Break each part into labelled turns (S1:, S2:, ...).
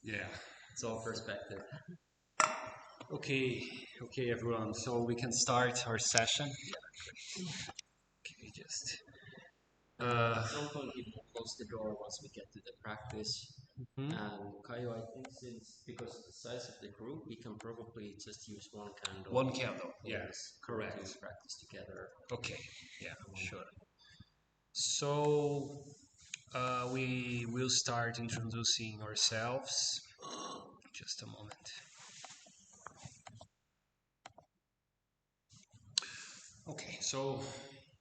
S1: Yeah.
S2: It's all perspective.
S1: Okay, okay, everyone. So we can start our session. Okay, just.
S2: At some point, we will close the door once we get to the practice.
S1: Hmm?
S2: And Kayo, I think since because of the size of the group, we can probably just use one candle.
S1: One candle.
S2: for
S1: Yeah,
S2: this
S1: correct.
S2: to practice together.
S1: Okay. Yeah, sure. So we will start introducing ourselves. Just a moment. Okay, so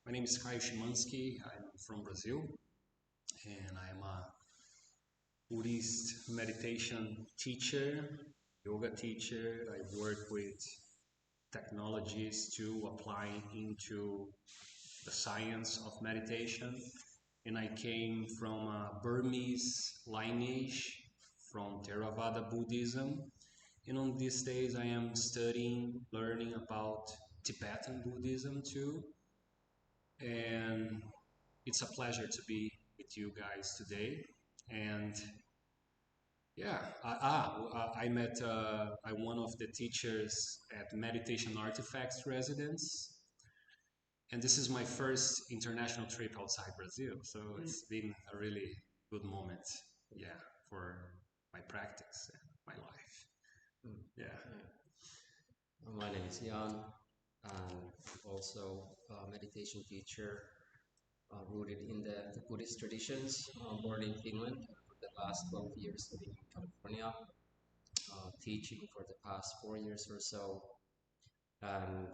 S1: my name is Caio Szymanski. I'm from Brazil, and I'm a Buddhist meditation teacher, yoga teacher. I work with technologies to apply into the science of meditation. And I came from a Burmese lineage from Theravada Buddhism. And on these days, I am studying, learning about Tibetan Buddhism too. And it's a pleasure to be with you guys today. And yeah, I met I one of the teachers at Meditation Artifacts residence, and this is my first international trip outside Brazil. So it's been a really good moment, yeah, for my practice and my life. Yeah.
S2: My name is Jan, and also a meditation teacher rooted in the Buddhist traditions, born in Finland for the last 12 years living in California, teaching for the past 4 years or so. And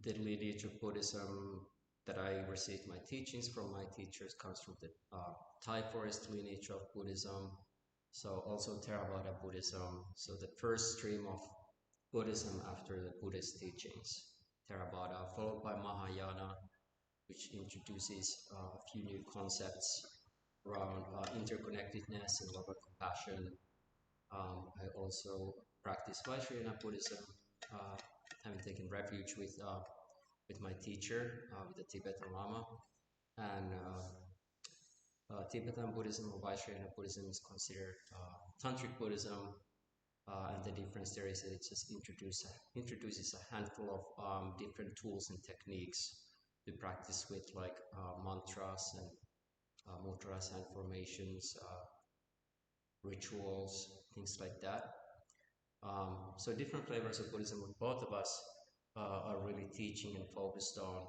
S2: the lineage of Buddhism that I received my teachings from my teachers comes from the Thai forest lineage of Buddhism, so also Theravada Buddhism. So the first stream of Buddhism after the Buddhist teachings, Theravada, followed by Mahayana, which introduces a few new concepts around interconnectedness and love and compassion. I also practice Vaishnava Buddhism, having taken refuge with my teacher, with the Tibetan Lama, and Tibetan Buddhism or Vaishnava Buddhism is considered Tantric Buddhism, and the difference there is that it just introduces a handful of different tools and techniques to practice with, like mantras and mudras, hand formations, rituals, things like that. So different flavors of Buddhism, with both of us are really teaching and focused on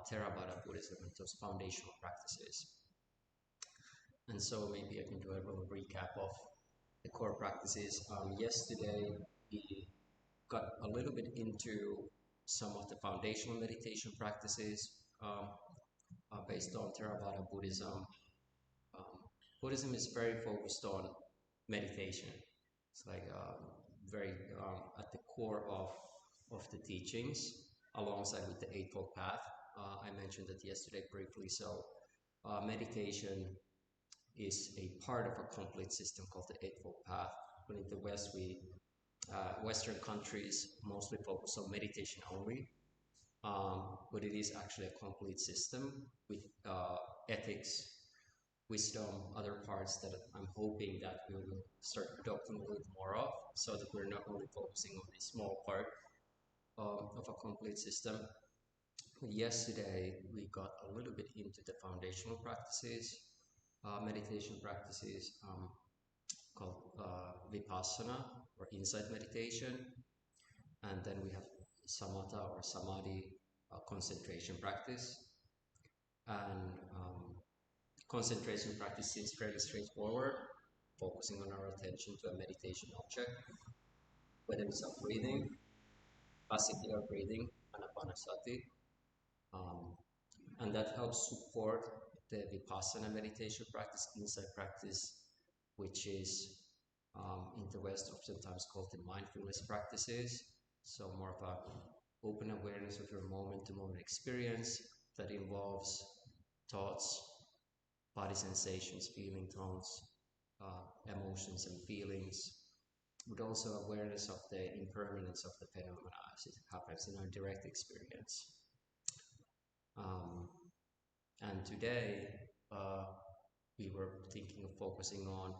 S2: Theravada Buddhism and those foundational practices. And so maybe I can do a little recap of the core practices. Yesterday we got a little bit into some of the foundational meditation practices based on Theravada Buddhism. Buddhism is very focused on meditation. It's like very at the core of the teachings, alongside with the Eightfold Path. I mentioned that yesterday briefly. So meditation is a part of a complete system called the Eightfold Path. But in the West, Western countries mostly focus on meditation only, but it is actually a complete system with ethics, wisdom, other parts that I'm hoping that we will start adopting a little more of, so that we're not only focusing on a small part of a complete system. Yesterday, we got a little bit into the foundational practices, meditation practices called Vipassana or insight meditation. And then we have Samatha or Samadhi concentration practice. And concentration practice seems fairly straightforward, focusing on our attention to a meditation object, whether it's our breathing, basically our breathing, anapanasati, and that helps support the Vipassana meditation practice, insight practice, which is in the West oftentimes called the mindfulness practices. So more of a open awareness of your moment-to-moment experience that involves thoughts, body sensations, feeling tones, emotions and feelings, but also awareness of the impermanence of the phenomena as it happens in our direct experience. And today we were thinking of focusing on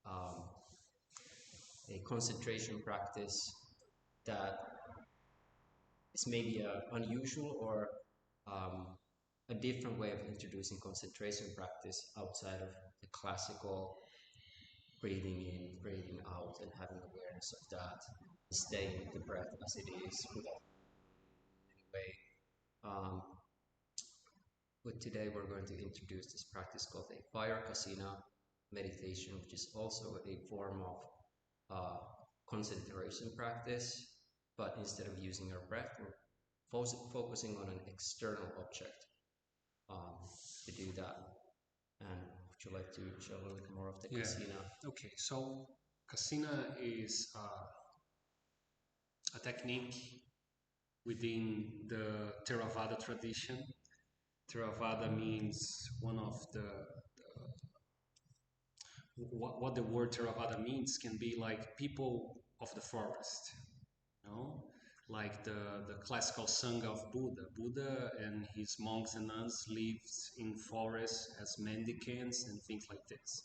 S2: um, a concentration practice that is maybe unusual or a different way of introducing concentration practice outside of the classical breathing in, breathing out, and having awareness of that, staying with the breath as it is without any way. But today we're going to introduce this practice called a Fire Kasina meditation, which is also a form of concentration practice, but instead of using our breath, we're focusing on an external object to do that. And would you like to share a little bit more of the Kasina?
S1: Okay, so Kasina is a technique within the Theravada tradition. Theravada means one of what the word Theravada means can be like people of the forest, you know, like the classical Sangha of Buddha. Buddha and his monks and nuns lived in forests as mendicants and things like this.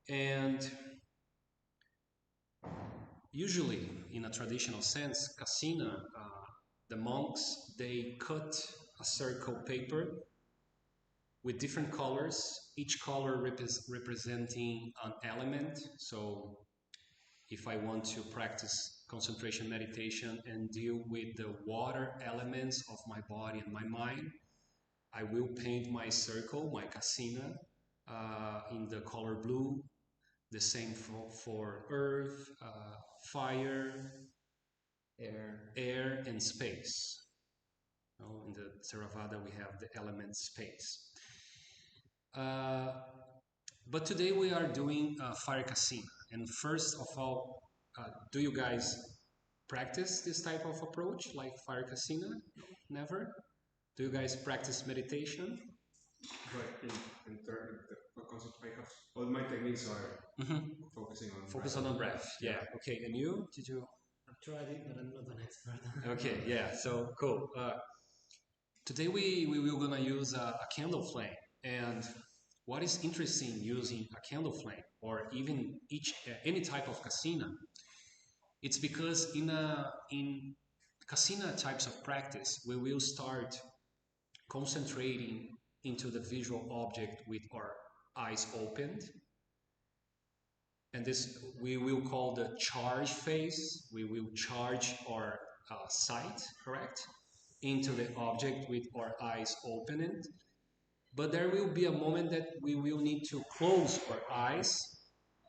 S1: And usually, in a traditional sense, Kasina, the monks, they cut a circle paper with different colors, each color representing an element. So if I want to practice concentration meditation and deal with the water elements of my body and my mind, I will paint my circle, my Kasina, in the color blue. The same for earth, fire, air, and space. In the Theravada, we have the element space. But today we are doing Fire Kasina. And first of all, do you guys practice this type of approach, like Fire Kasina? Never? Do you guys practice meditation?
S3: But in terms of the concept I have, all my techniques are focusing on
S1: breath. Yeah. Okay. And you? Did you?
S4: I've tried it, but I'm not an expert.
S1: Okay. Yeah. So cool. Today we will gonna use a candle flame. And what is interesting using a candle flame or even any type of Kasina? It's because in Kasina types of practice, we will start concentrating into the visual object with our eyes opened. And this we will call the charge phase. We will charge our sight, correct, into the object with our eyes opened. But there will be a moment that we will need to close our eyes.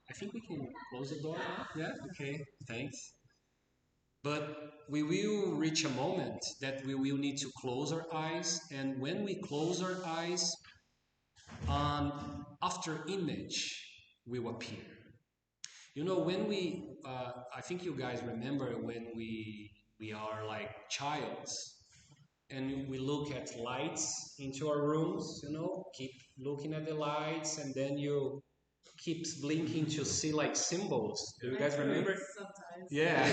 S1: I think we can close the door now. Yeah, okay, thanks. But we will reach a moment that we will need to close our eyes, and when we close our eyes, an after image will appear. You know, when I think you guys remember when we are like childs, and we look at lights into our rooms, you know, keep looking at the lights, and then you keep blinking to see like symbols. Do you guys remember?
S4: Sometimes.
S1: Yeah.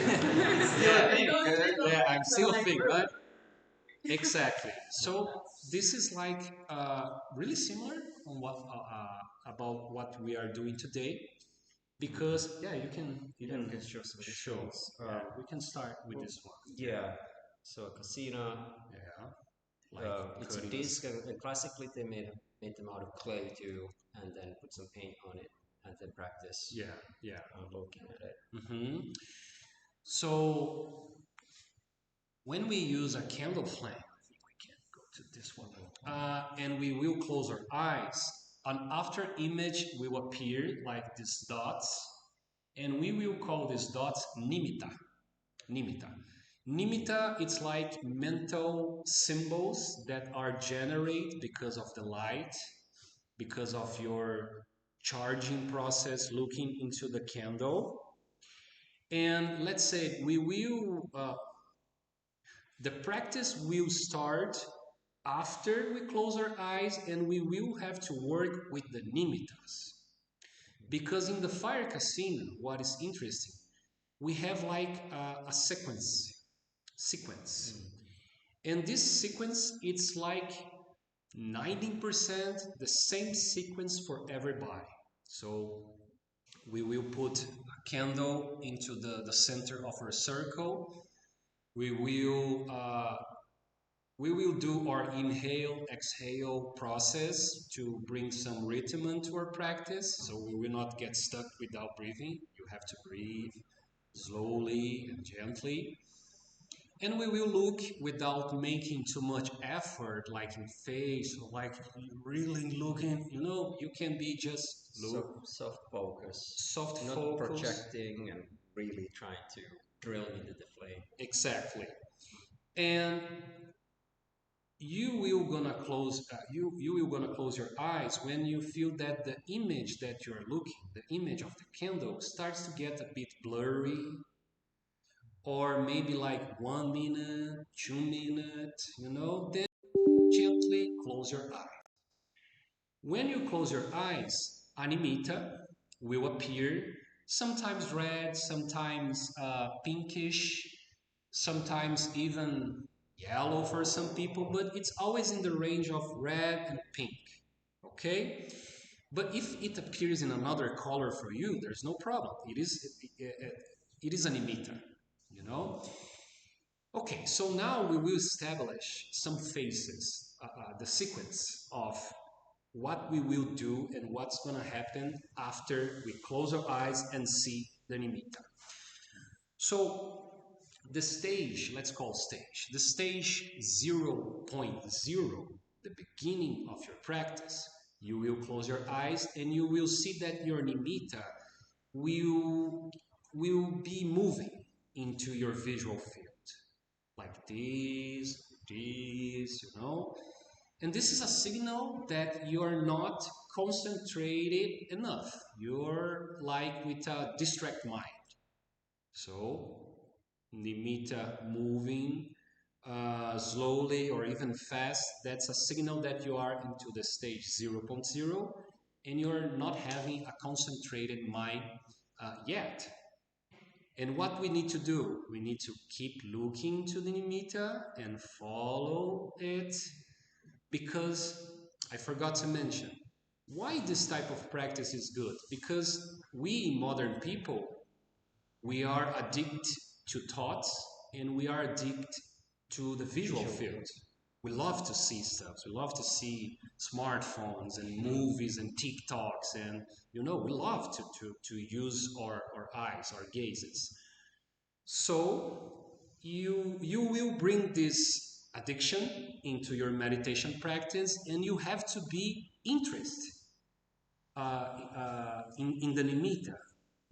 S1: Yeah, I'm still a thing, right? Exactly. So this is like really similar on about what we are doing today, because you can
S2: show some
S1: show. We can start with this one.
S2: Yeah. So Kasina.
S1: Yeah.
S2: It's a disc, and classically they made them out of clay too, and then put some paint on it, and then practice. Looking at it.
S1: Mm-hmm. So when we use a candle flame, I think we can go to this one, and we will close our eyes. An after image will appear like these dots, and we will call these dots nimitta. Nimitta, it's like mental symbols that are generated because of the light, because of your charging process, looking into the candle. And let's say the practice will start after we close our eyes, and we will have to work with the nimittas. Because in the Fire Kasina, what is interesting, we have like a sequence. And this sequence, it's like 90% the same sequence for everybody. So We will put a candle into the center of our circle. We will do our inhale, exhale process to bring some rhythm into our practice. So we will not get stuck without breathing. You have to breathe slowly and gently. And we will look without making too much effort, like in face, or like really looking, you can be just
S2: Soft focus.
S1: Soft
S2: not
S1: focus.
S2: Projecting and really trying to drill into the flame.
S1: Exactly. And you will gonna close your eyes when you feel that the image that you're looking, the image of the candle, starts to get a bit blurry, or maybe like 1 minute, 2 minutes, then gently close your eyes. When you close your eyes, a nimitta will appear, sometimes red, sometimes pinkish, sometimes even yellow for some people, but it's always in the range of red and pink, okay? But if it appears in another color for you, there's no problem. It is a nimitta, Okay, so now we will establish some phases, the sequence of what we will do and what's going to happen after we close our eyes and see the nimitta. So the stage, let's call stage, the stage 0.0, the beginning of your practice, you will close your eyes and you will see that your nimitta will be moving into your visual field. Like this, And this is a signal that you are not concentrated enough. You're like with a distract mind. So, nimitta moving slowly or even fast, that's a signal that you are into the stage 0.0 and you're not having a concentrated mind yet. And what we need to do, we need to keep looking to the nimitta and follow it, because I forgot to mention, why this type of practice is good? Because we modern people, we are addicted to thoughts and we are addicted to the visual field. We love to see stuff. We love to see smartphones and movies and TikToks, and we love to use our eyes, our gazes. So you will bring this addiction into your meditation practice, and you have to be interested in the nimitta.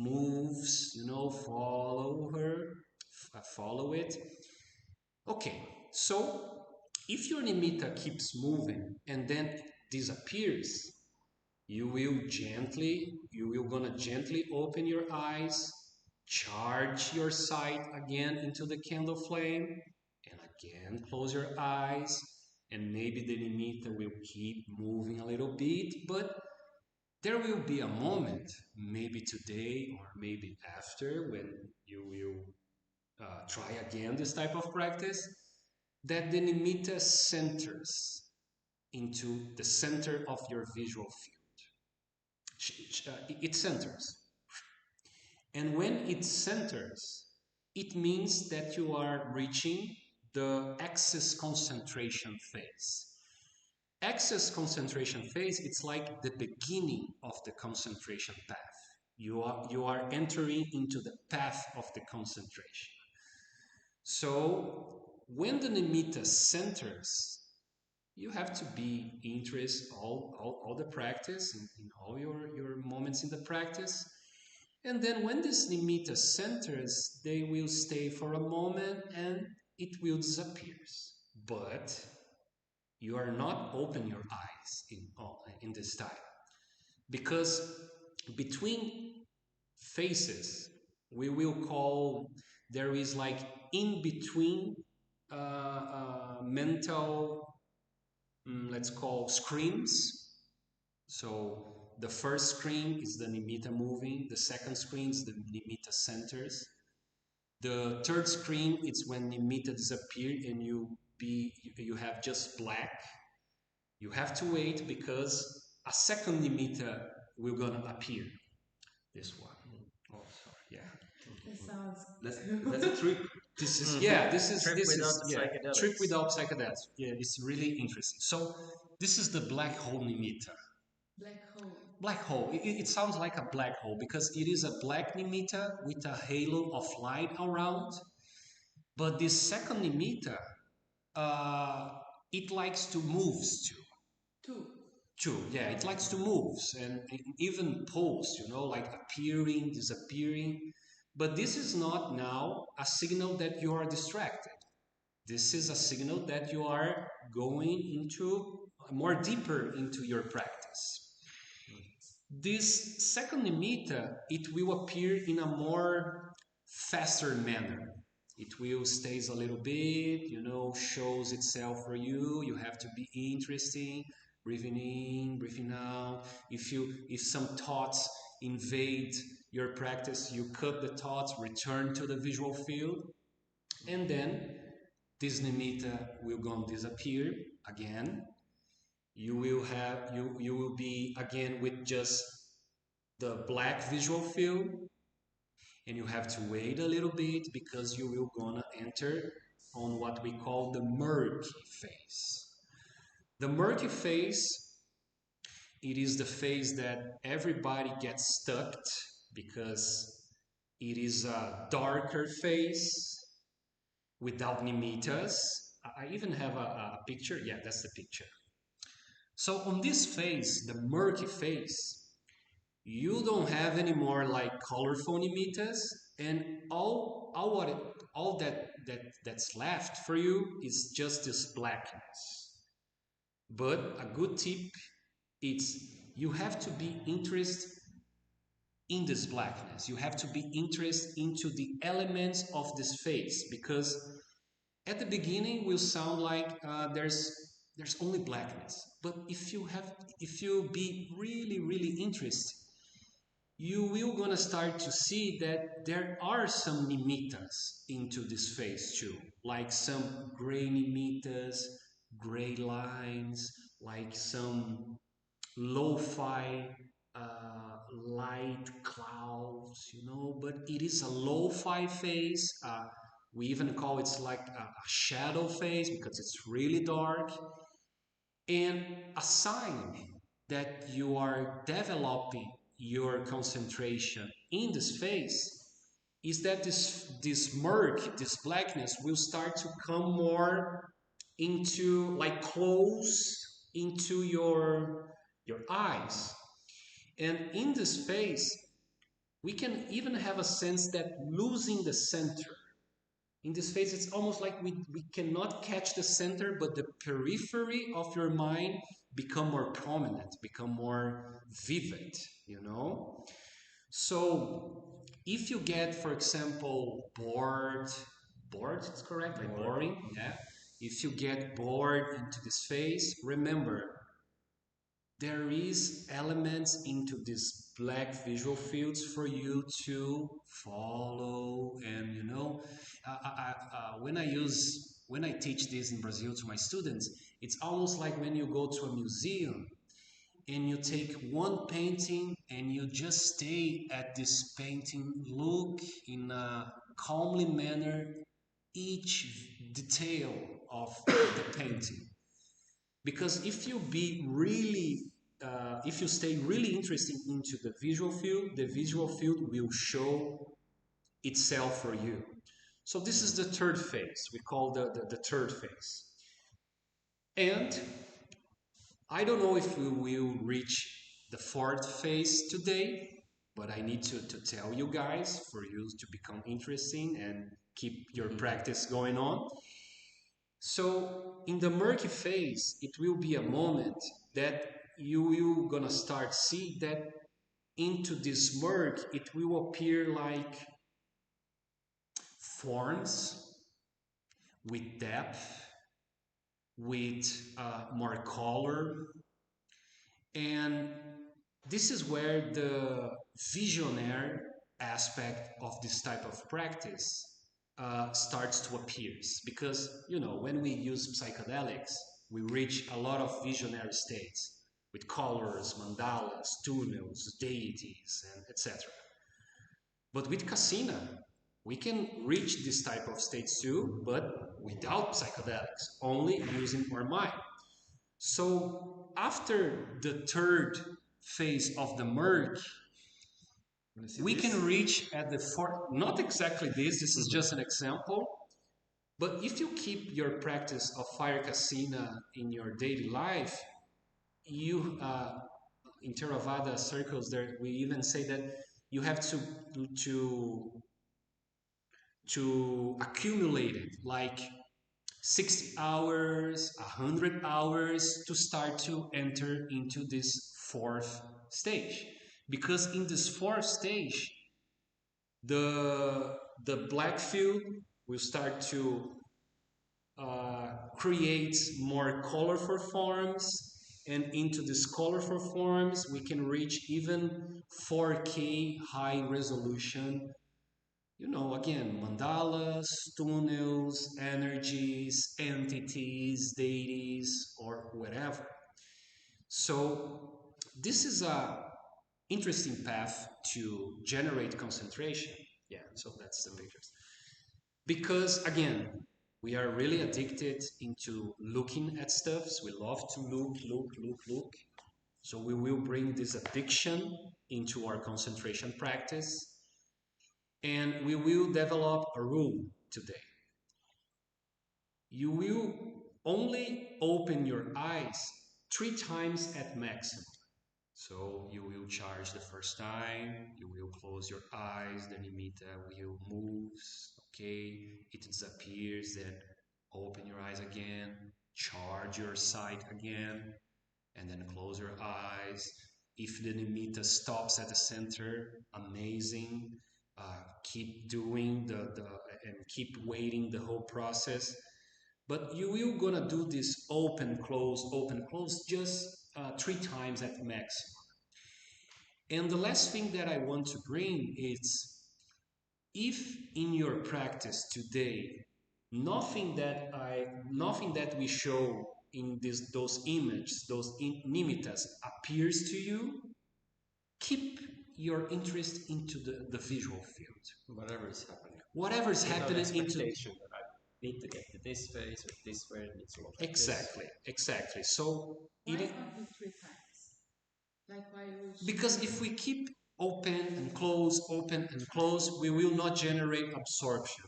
S1: Moves, follow it. Okay, so if your nimitta keeps moving and then disappears, you will gonna gently open your eyes, charge your sight again into the candle flame, and again close your eyes, and maybe the nimitta will keep moving a little bit, but there will be a moment, maybe today or maybe after, when you will try again this type of practice, that the nimitta centers into the center of your visual field. It centers. And when it centers, it means that you are reaching the access concentration phase. Access concentration phase, it's like the beginning of the concentration path. You are entering into the path of the concentration. So when the nimitta centers, you have to be interested all the practice, in all your moments in the practice. And then when this nimitta centers, they will stay for a moment and it will disappear. But you are not open your eyes in this time, because between phases we will call, there is like in between mental, let's call screens. So the first screen is the nimitta moving, the second screen is the nimitta centers, the third screen is when nimitta disappear and you have just black. You have to wait because a second nimitta will gonna appear. This one. Oh, sorry. Yeah.
S4: It sounds.
S3: That's a trick.
S1: This is yeah. This is
S2: Trip
S1: this
S2: without
S1: is
S2: the
S1: yeah.
S2: psychedelics.
S1: Trip without psychedelics. Yeah, it's really interesting. So this is the black hole nimitta.
S4: Black hole.
S1: Black hole. It sounds like a black hole because it is a black nimitta with a halo of light around. But this second nimitta, it likes to moves too.
S4: Two.
S1: True, yeah, it likes to move and even pose, like appearing, disappearing. But this is not now a signal that you are distracted. This is a signal that you are going into more deeper into your practice. This second nimitta, it will appear in a more faster manner. It will stays a little bit, shows itself for you. You have to be interesting, breathing in, breathing out. If some thoughts invade your practice, you cut the thoughts, return to the visual field, and then this nimitta will go and disappear again. You will be again with just the black visual field, and you have to wait a little bit because you will gonna enter on what we call the murky phase. The murky phase, it is the phase that everybody gets stuck because it is a darker phase without nimittas. I even have a picture. Yeah, that's the picture. So on this phase, the murky phase, you don't have any more like colorful nimittas, and all that's left for you is just this blackness. But a good tip is you have to be interested in this blackness. You have to be interested into the elements of this phase, because at the beginning will sound like there's only blackness. But if you be really interested, you will gonna start to see that there are some nimittas into this phase too, like some gray nimittas, gray lines, like some lo-fi light clouds, but it is a lo-fi phase. We even call it like a shadow phase because it's really dark. And a sign that you are developing your concentration in this phase is that this murk, this blackness will start to come more into, like, close into your eyes. And in this phase, we can even have a sense that losing the center. In this phase, it's almost like we cannot catch the center, but the periphery of your mind become more prominent, become more vivid, So if you get, for example, bored, it's correct, like boring, yeah. If you get bored into this phase, remember, there is elements into these black visual fields for you to follow. And when I teach this in Brazil to my students, it's almost like when you go to a museum and you take one painting and you just stay at this painting, look in a calmly manner each detail of the painting. Because if you stay really interested into the visual field will show itself for you. So this is the third phase. We call the third phase. And I don't know if we will reach the fourth phase today, but I need to tell you guys for you to become interesting and keep your practice going on. So in the murky phase, it will be a moment that you will gonna start see that into this murk, it will appear like forms with depth, with more color. And this is where the visionary aspect of this type of practice starts to appear. Because, when we use psychedelics, we reach a lot of visionary states with colors, mandalas, tunnels, deities, and etc. But with Kasina, we can reach this type of states too, but without psychedelics, only using our mind. So after the third phase of the merge, we can reach at the fourth, not exactly this is just an example, but if you keep your practice of Fire Kasina in your daily life, you, in Theravada circles, there we even say that you have to accumulate it, like 60 hours, 100 hours to start to enter into this fourth stage. Because in this fourth stage, the black field will start to create more colorful forms, and into these colorful forms we can reach even 4K high resolution, you know, again, mandalas, tunnels, energies, entities, deities, or whatever. So this is a interesting path to generate concentration. Yeah, so that's the pictures. Because again, we are really addicted into looking at stuffs. We love to look. So we will bring this addiction into our concentration practice. And we will develop a rule today. You will only open your eyes 3 times at maximum. So you will charge the first time, you will close your eyes, the nimitta will move, okay, it disappears, then open your eyes again, charge your sight again, and then close your eyes. If the nimitta stops at the center, amazing. Keep doing and keep waiting the whole process. But you will gonna do this open, close, just 3 times at maximum. And the last thing that I want to bring is, if in your practice today, nothing that we show in those images, those nimittas appears to you, keep your interest into the visual field.
S2: Whatever is happening.
S1: Whatever is happening into
S2: that I need to get to this phase with this way, it needs to look like
S1: exactly. So
S4: Why only 3 times? Like why you
S1: because if we keep open and close, we will not generate absorption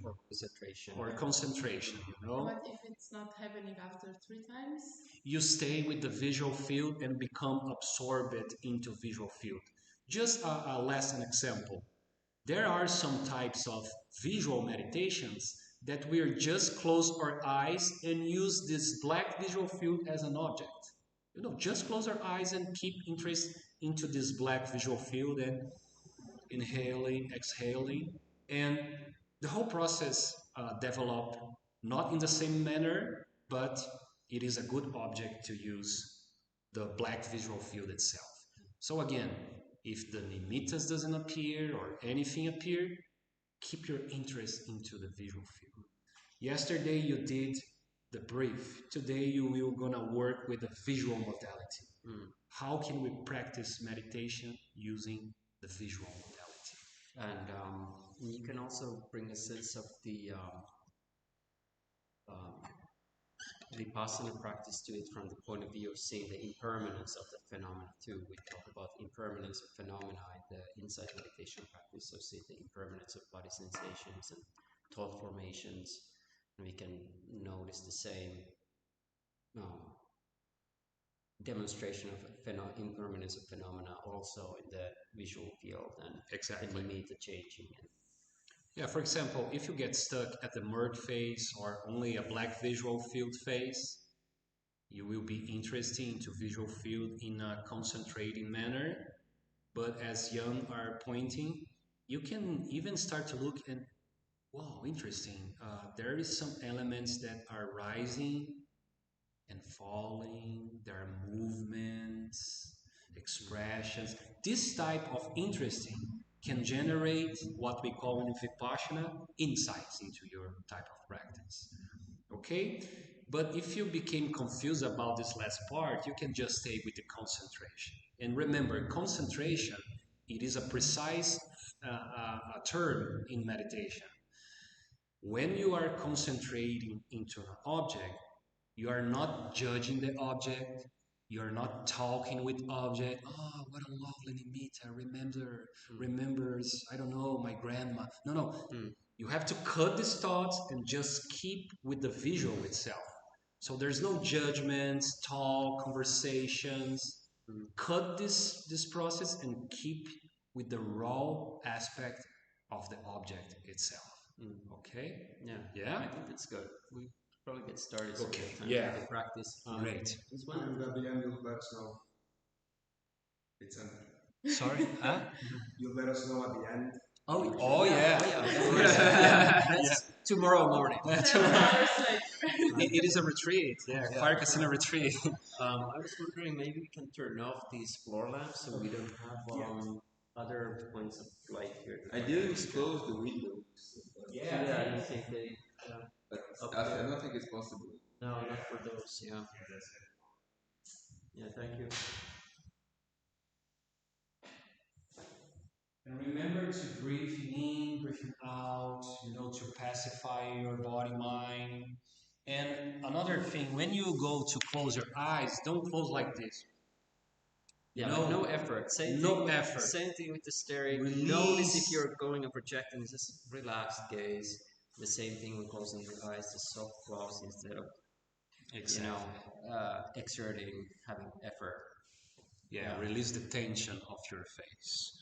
S2: or concentration.
S1: you know.
S4: But if it's not happening after 3 times?
S1: You stay with the visual field and become absorbed into visual field. Just a lesson example. There are some types of visual meditations that we just close our eyes and use this black visual field as an object. You know, just close our eyes and keep interest into this black visual field and inhaling, exhaling. And the whole process developed not in the same manner, but it is a good object to use the black visual field itself. So again, if the nimittas doesn't appear or anything appear, keep your interest into the visual field. Yesterday you did the brief. Today you will gonna work with the visual modality. How can we practice meditation using the visual modality?
S2: And you can also bring a sense of the Vipassana practice to it from the point of view of seeing the impermanence of the phenomena too. We talk about impermanence of phenomena in the insight meditation practice, so see the impermanence of body sensations and thought formations, and we can notice the same demonstration of impermanence of phenomena also in the visual field and
S1: exactly.
S2: The nimitta changing.
S1: Yeah, for example, if you get stuck at the merge phase or only a black visual field phase, you will be interested into visual field in a concentrating manner. But as Jan are pointing, you can even start to look and, wow, interesting. There is some elements that are rising and falling. There are movements, expressions. This type of interesting can generate what we call in Vipassana insights into your type of practice. Okay? But if you became confused about this last part, you can just stay with the concentration. And remember, concentration It is a precise a term in meditation. When you are concentrating into an object, you are not judging the object. You are not talking with object. Oh, what a lovely nimitta. Remembers, I don't know, my grandma. No. You have to cut these thoughts and just keep with the visual itself. So there's no judgments, talk, conversations. Cut this process and keep with the raw aspect of the object itself. Okay?
S2: Yeah. I think that's good. We probably get started. So
S1: Okay.
S2: Time
S1: Yeah.
S2: to practice.
S1: Great.
S3: This one, and at the end, you'll let us know. It's ended.
S1: Sorry? Huh?
S3: You'll let us know at the end.
S1: Oh yeah.
S2: That's tomorrow morning.
S4: 7 hours later.
S1: It is a retreat. Yeah. Fire Kasina retreat.
S2: I was wondering, maybe we can turn off these floor lamps so we don't have other points of light here.
S5: I didn't close the windows.
S2: I don't think they.
S5: But I don't think it's possible.
S2: No, not for those. Yeah. Yeah. Thank you.
S1: And remember to breathe in, breathe out, to pacify your body, mind. And another thing, when you go to close your eyes, don't close like this.
S2: No effort.
S1: No effort.
S2: Same thing with the staring.
S1: Release.
S2: Notice if you're going and projecting, just relaxed gaze. The same thing with closing the eyes, just soft close instead of exerting, having effort.
S1: Yeah, release the tension of your face.